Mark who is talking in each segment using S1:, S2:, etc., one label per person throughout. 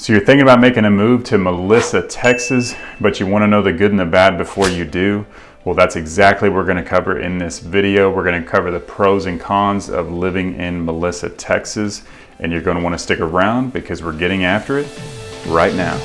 S1: So you're thinking about making a move to Melissa, Texas, but you want to know the good and the bad before you do? Well, that's exactly what we're going to cover in this video. We're going to cover the pros and cons of living in Melissa, Texas, and you're going to want to stick around because we're getting after it right now.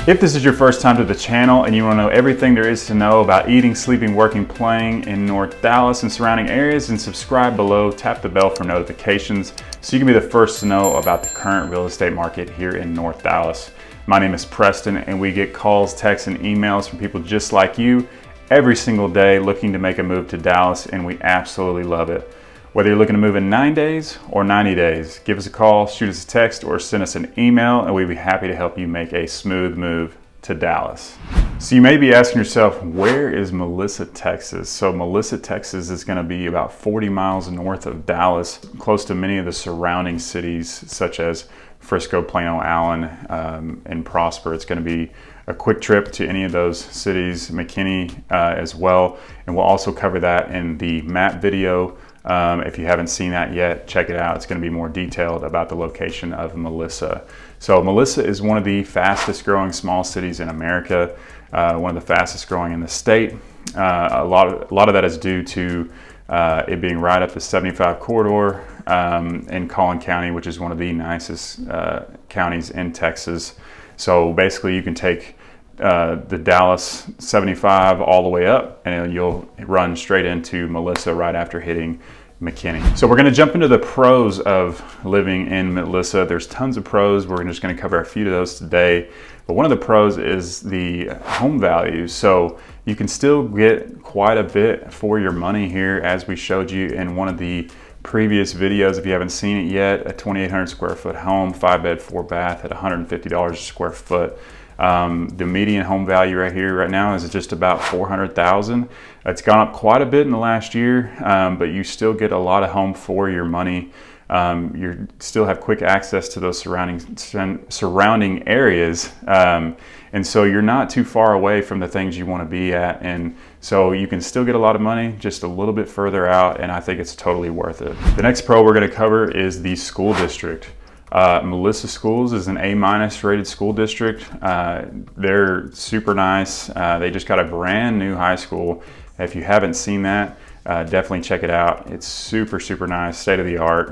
S1: If this is your first time to the channel and you want to know everything there is to know about eating, sleeping, working, playing in North Dallas and surrounding areas, then subscribe below, tap the bell for notifications so you can be the first to know about the current real estate market here in North Dallas. My name is Preston and we get calls, texts, and emails from people just like you every single day looking to make a move to Dallas, and we absolutely love it. Whether you're looking to move in 9 days or 90 days, give us a call, shoot us a text, or send us an email, and we'd be happy to help you make a smooth move to Dallas. So you may be asking yourself, where is Melissa, Texas? So Melissa, Texas is going to be about 40 miles north of Dallas, close to many of the surrounding cities such as Frisco, Plano, Allen, and Prosper. It's going to be a quick trip to any of those cities, McKinney as well, and we'll also cover that in the map video. If you haven't seen that yet, check it out. It's going to be more detailed about the location of Melissa. So Melissa is one of the fastest growing small cities in America, one of the fastest growing in the state. A lot of that is due to it being right up the 75 corridor in Collin County, which is one of the nicest counties in Texas. So basically you can take the Dallas 75 all the way up and you'll run straight into Melissa right after hitting McKinney. So we're going to jump into the pros of living in Melissa. There's tons of pros. We're just going to cover a few of those today. But one of the pros is the home value. So you can still get quite a bit for your money here, as we showed you in one of the previous videos. If you haven't seen it yet, a 2,800 square foot home, 5-bed, 4-bath at $150 a square foot. The median home value right here right now is just about $400,000. It's gone up quite a bit in the last year, but you still get a lot of home for your money. You still have quick access to those surrounding areas, and so you're not too far away from the things you want to be at, and so you can still get a lot of money just a little bit further out, and I think it's totally worth it. The next pro we're going to cover is the school district. Melissa Schools is an A- rated school district. They're super nice. They just got a brand new high school. If you haven't seen that, definitely check it out. It's super nice, state of the art.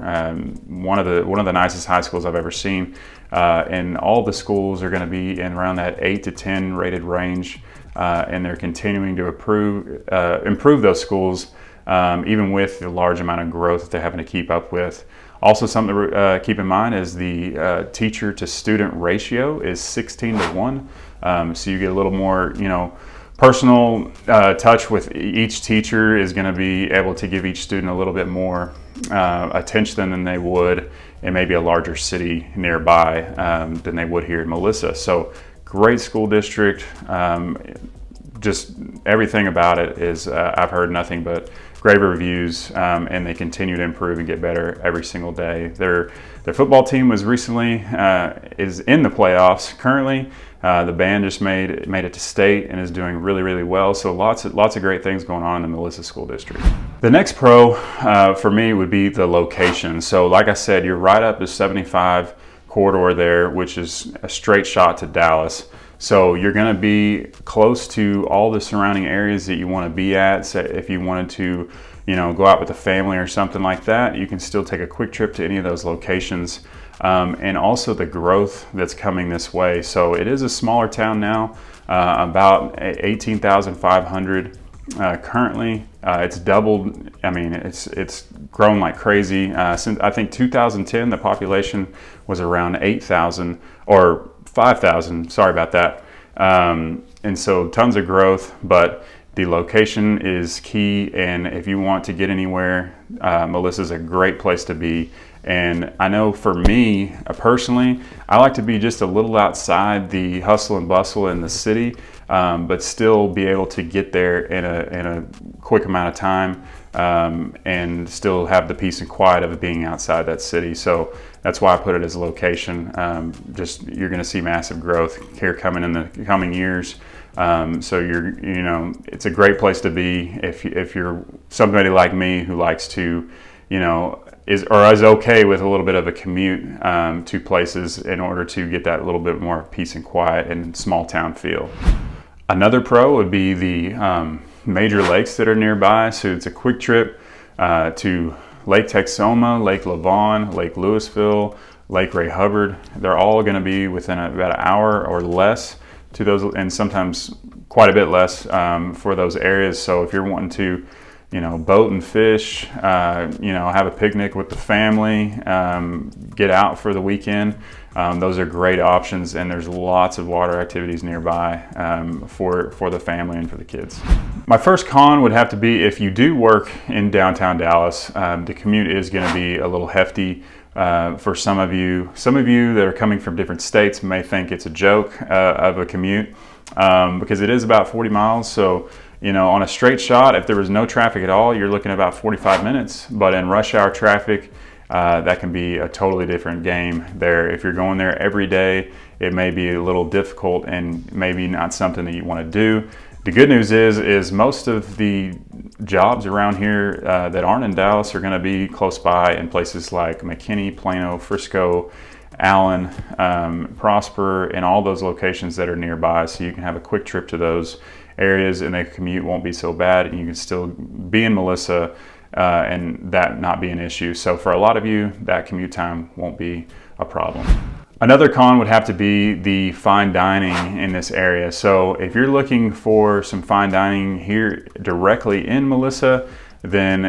S1: One of the nicest high schools I've ever seen. And all the schools are going to be in around that 8 to 10 rated range, and they're continuing to improve those schools, even with the large amount of growth that they're having to keep up with. Also, something to keep in mind is the teacher to student ratio is 16 to 1. So you get a little more, personal touch with each teacher is going to be able to give each student a little bit more attention than they would in maybe a larger city nearby than they would here in Melissa. So great school district. Just everything about it is, I've heard nothing but great reviews, and they continue to improve and get better every single day. Their football team was recently is in the playoffs currently. The band just made it to state and is doing really well. So lots of great things going on in the Melissa School District. The next pro for me would be the location. So like I said, you're right up the 75 corridor there, which is a straight shot to Dallas. So you're going to be close to all the surrounding areas that you want to be at. So if you wanted to, go out with a family or something like that, you can still take a quick trip to any of those locations. And also the growth that's coming this way. So it is a smaller town now, about 18,500 currently. It's doubled. I mean, it's grown like crazy. Since I think 2010, the population was around 8,000 or 5,000, sorry about that. And so tons of growth, but the location is key. And if you want to get anywhere, Melissa's a great place to be. And I know for me personally, I like to be just a little outside the hustle and bustle in the city, but still be able to get there in a quick amount of time, and still have the peace and quiet of being outside that city. So that's why I put it as a location. Just you're going to see massive growth here coming in the coming years. So it's a great place to be if you're somebody like me who likes to, is okay with a little bit of a commute to places in order to get that little bit more peace and quiet and small town feel. Another pro would be the major lakes that are nearby. So it's a quick trip to Lake Texoma, Lake Lavon, Lake Louisville, Lake Ray Hubbard. They're all going to be within about an hour or less to those, and sometimes quite a bit less for those areas. So if you're wanting to, boat and fish, have a picnic with the family, get out for the weekend, those are great options, and there's lots of water activities nearby for the family and for the kids. My first con would have to be if you do work in downtown Dallas, the commute is going to be a little hefty for some of you. Some of you that are coming from different states may think it's a joke of a commute because it is about 40 miles. So, on a straight shot, if there was no traffic at all, you're looking at about 45 minutes. But in rush hour traffic, that can be a totally different game there. If you're going there every day, it may be a little difficult and maybe not something that you want to do. The good news is most of the jobs around here that aren't in Dallas are going to be close by in places like McKinney, Plano, Frisco, Allen, Prosper, and all those locations that are nearby. So you can have a quick trip to those areas and the commute won't be so bad, and you can still be in Melissa and that not be an issue. So for a lot of you, that commute time won't be a problem. Another con would have to be the fine dining in this area. So if you're looking for some fine dining here directly in Melissa, then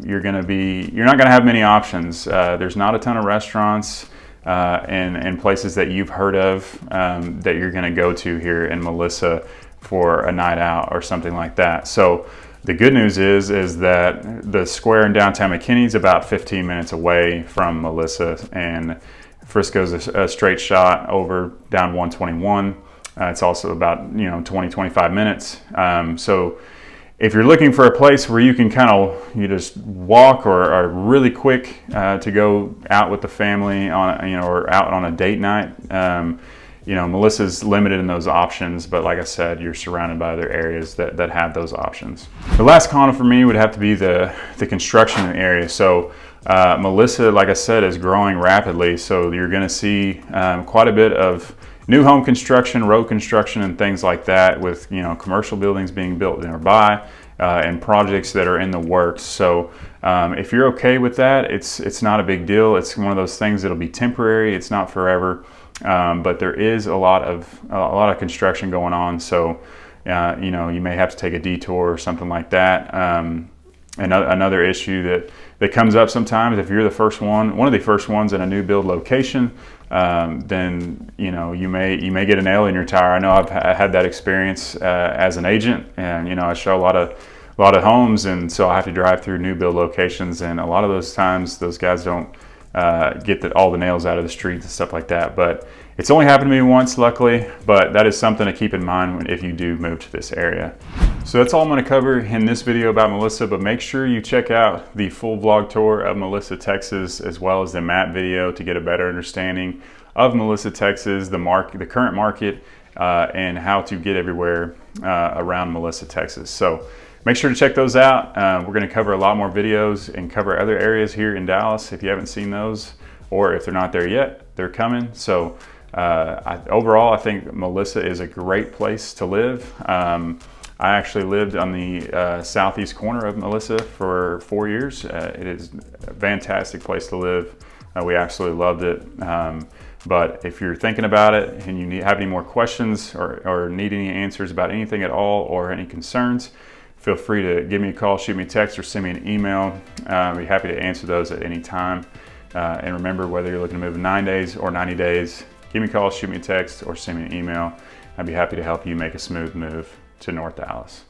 S1: you're not going to have many options. There's not a ton of restaurants and places that you've heard of that you're going to go to here in Melissa for a night out or something like that. So the good news is that the square in downtown McKinney is about 15 minutes away from Melissa, and Frisco's a straight shot over down 121. It's also about 20-25 minutes. So if you're looking for a place where you can you just walk or are really quick to go out with the family on or out on a date night, Melissa's limited in those options, but like I said, you're surrounded by other areas that have those options. The last con for me would have to be the construction in the area. So Melissa, like I said, is growing rapidly, so you're going to see quite a bit of new home construction, road construction, and things like that, with commercial buildings being built nearby and projects that are in the works. So if you're okay with that, it's not a big deal. It's one of those things that'll be temporary. It's not forever. But there is a lot of construction going on, so you may have to take a detour or something like that. Another issue that comes up sometimes, if you're one of the first ones in a new build location, then you may get a nail in your tire. I know I've had that experience as an agent, and I show a lot of homes, and so I have to drive through new build locations, and a lot of those times those guys don't get all the nails out of the streets and stuff like that. But it's only happened to me once, luckily, but that is something to keep in mind if you do move to this area. So that's all I'm going to cover in this video about Melissa, but make sure you check out the full vlog tour of Melissa, Texas, as well as the map video to get a better understanding of Melissa, Texas, the current market, and how to get everywhere around Melissa, Texas. So make sure to check those out. We're going to cover a lot more videos and cover other areas here in Dallas. If you haven't seen those, or if they're not there yet, they're coming. So overall, I think Melissa is a great place to live. I actually lived on the southeast corner of Melissa for 4 years. It is a fantastic place to live. We absolutely loved it. But if you're thinking about it and you have any more questions or need any answers about anything at all or any concerns, feel free to give me a call, shoot me a text, or send me an email. I'd be happy to answer those at any time. And remember, whether you're looking to move in 9 days or 90 days, give me a call, shoot me a text, or send me an email. I'd be happy to help you make a smooth move to North Dallas.